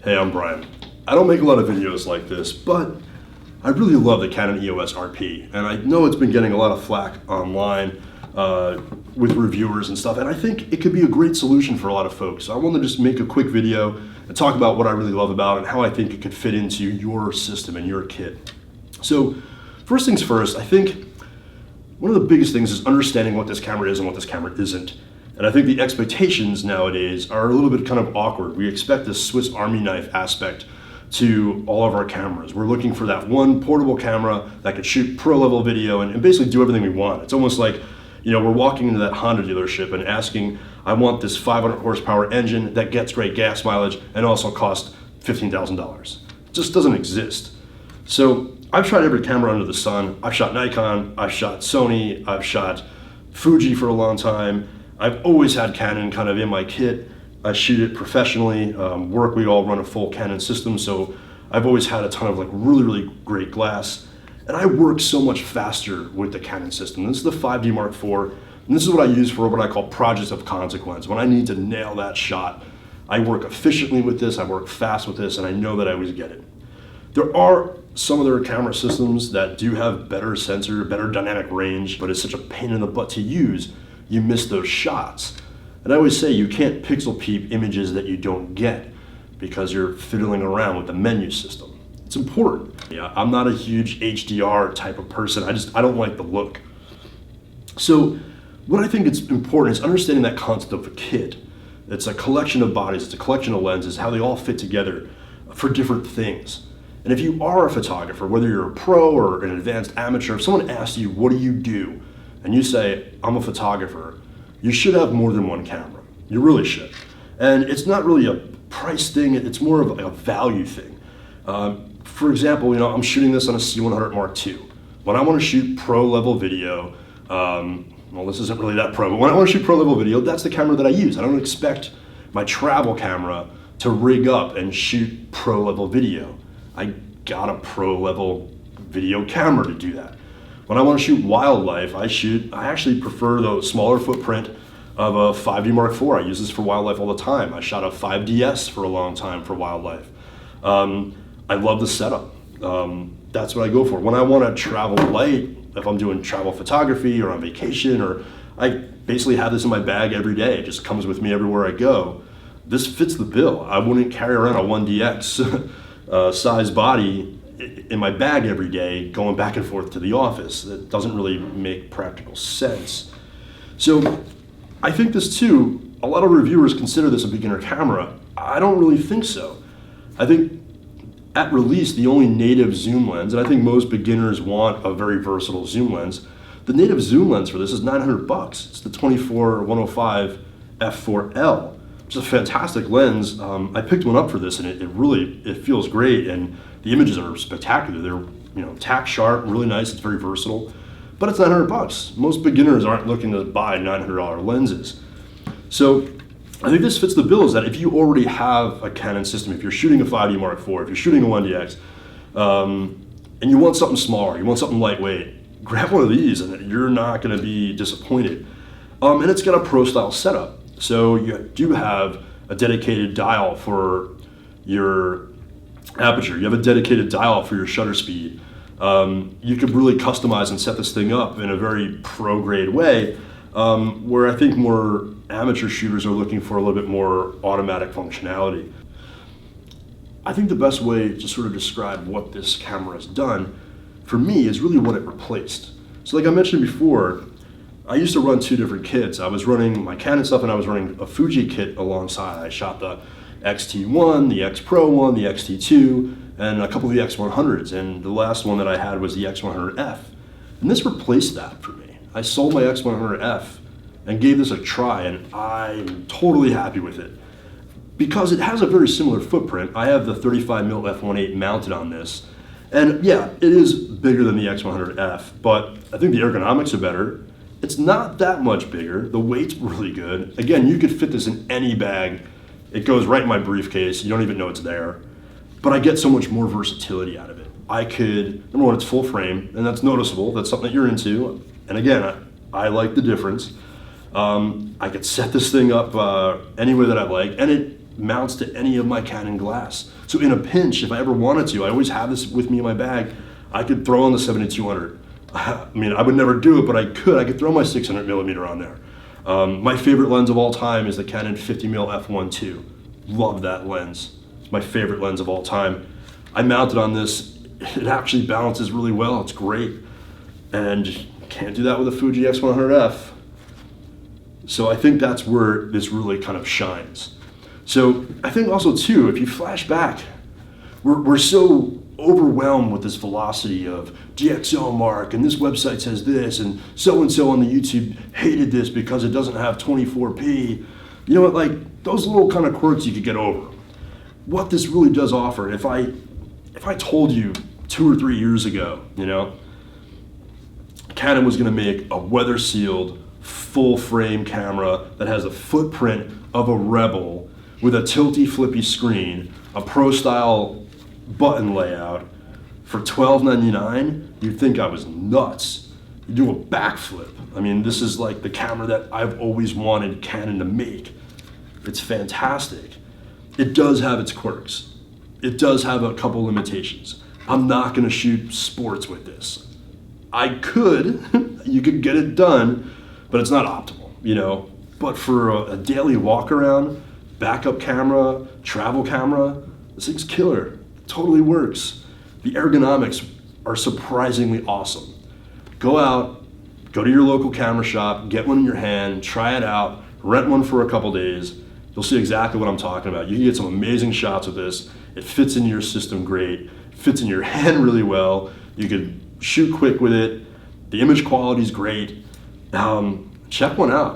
Hey, I'm Brian. I don't make a lot of videos like this, but I really love the Canon EOS RP, and I know it's been getting a lot of flack online with reviewers and stuff, and I think it could be a great solution for a lot of folks. So I want to just make a quick video and talk about what I really love about it and how I think it could fit into your system and your kit. So first things first, I think one of the biggest things is understanding what this camera is and what this camera isn't. And I think the expectations nowadays are a little bit kind of awkward. We expect this Swiss Army knife aspect to all of our cameras. We're looking for that one portable camera that could shoot pro level video and basically do everything we want. It's almost like, you know, we're walking into that Honda dealership and asking, I want this 500 horsepower engine that gets great gas mileage and also costs $15,000. It just doesn't exist. So I've shot every camera under the sun. I've shot Nikon, I've shot Sony, I've shot Fuji for a long time. I've always had Canon kind of in my kit. I shoot it professionally. We all run a full Canon system, so I've always had a ton of like really great glass. And I work so much faster with the Canon system. This is the 5D Mark IV, and this is what I use for what I call projects of consequence. When I need to nail that shot, I work efficiently with this, I work fast with this, and I know that I always get it. There are some other camera systems that do have better sensor, better dynamic range, but it's such a pain in the butt to use. You miss those shots. And I always say you can't pixel peep images that you don't get because you're fiddling around with the menu system. It's important. Yeah, I'm not a huge HDR type of person. I don't like the look. So what I think is important is understanding that concept of a kit. It's a collection of bodies, it's a collection of lenses, how they all fit together for different things. And if you are a photographer, whether you're a pro or an advanced amateur, if someone asks you, what do you do? And you say, I'm a photographer, you should have more than one camera. You really should. And it's not really a price thing, it's more of a value thing. For example, you know, I'm shooting this on a C100 Mark II. When I want to shoot pro level video, well, this isn't really that pro, but when I want to shoot pro level video, that's the camera that I use. I don't expect my travel camera to rig up and shoot pro level video. I got a pro level video camera to do that. When I want to shoot wildlife, I actually prefer the smaller footprint of a 5D Mark IV. I use this for wildlife all the time. I shot a 5DS for a long time for wildlife. I love the setup. That's what I go for. When I want to travel light, if I'm doing travel photography or on vacation, or I basically have this in my bag every day. It just comes with me everywhere I go. This fits the bill. I wouldn't carry around a 1DX size body in my bag every day going back and forth to the office. That doesn't really make practical sense. So I think this too, a lot of reviewers consider this a beginner camera. I don't really think so. I think at release, the only native zoom lens, and I think most beginners want a very versatile zoom lens, the native zoom lens for this is $900. It's the 24-105 f4L. It's a fantastic lens. I picked one up for this and it feels great, and the images are spectacular. They're, you know, tack sharp, really nice, it's very versatile, but it's $900. Most beginners aren't looking to buy $900 lenses. So I think this fits the bill, is that if you already have a Canon system, if you're shooting a 5D Mark IV, if you're shooting a 1DX, and you want something smaller, you want something lightweight, grab one of these and you're not gonna be disappointed. And it's got a pro style setup. So you do have a dedicated dial for your aperture. You have a dedicated dial for your shutter speed. You could really customize and set this thing up in a very pro grade way, where I think more amateur shooters are looking for a little bit more automatic functionality. I think the best way to sort of describe what this camera has done for me is really what it replaced. So like I mentioned before, I used to run two different kits. I was running my Canon stuff and I was running a Fuji kit alongside. I shot the XT1, the X Pro 1, the XT2, and a couple of the X100s, and the last one that I had was the X100F. And this replaced that for me. I sold my X100F and gave this a try, and I'm totally happy with it. Because it has a very similar footprint. I have the 35mm f1.8 mounted on this, and yeah, it is bigger than the X100F, but I think the ergonomics are better. It's not that much bigger. The weight's really good. Again, you could fit this in any bag. It goes right in my briefcase. You don't even know it's there. But I get so much more versatility out of it. I could, number one, it's full frame, and that's noticeable. That's something that you're into. And again, I like the difference. I could set this thing up any way that I like, and mounts to any of my Canon glass. So in a pinch, if I ever wanted to, I always have this with me in my bag, I could throw on the 7200. I mean, I would never do it, but I could throw my 600 millimeter on there. My favorite lens of all time is the Canon 50mm f1.2. Love that lens. It's my favorite lens of all time. I mounted on this. It actually balances really well. It's great. And you can't do that with a Fuji X100F. So I think that's where this really kind of shines. So I think also too, if you flash back, we're so overwhelmed with this velocity of DxO mark, and this website says this, and so on the YouTube hated this because it doesn't have 24p. You know what, like those little kind of quirks you could get over. What this really does offer, if I told you 2 or 3 years ago, you know, Canon was gonna make a weather sealed, full frame camera that has a footprint of a Rebel with a tilty flippy screen, a pro style button layout for $12.99, you'd think I was nuts. You do a backflip. I mean, this is like the camera that I've always wanted Canon to make. It's fantastic. It does have its quirks. It does have a couple limitations. I'm not gonna shoot sports with this. I could, you could get it done, but it's not optimal, you know? But for a daily walk around, backup camera, travel camera, this thing's killer. Totally works. The ergonomics are surprisingly awesome. Go out, go to your local camera shop, get one in your hand, try it out, rent one for a couple days. You'll see exactly what I'm talking about. You can get some amazing shots with this. It fits into your system great, fits in your hand really well. You could shoot quick with it. The image quality is great. Check one out.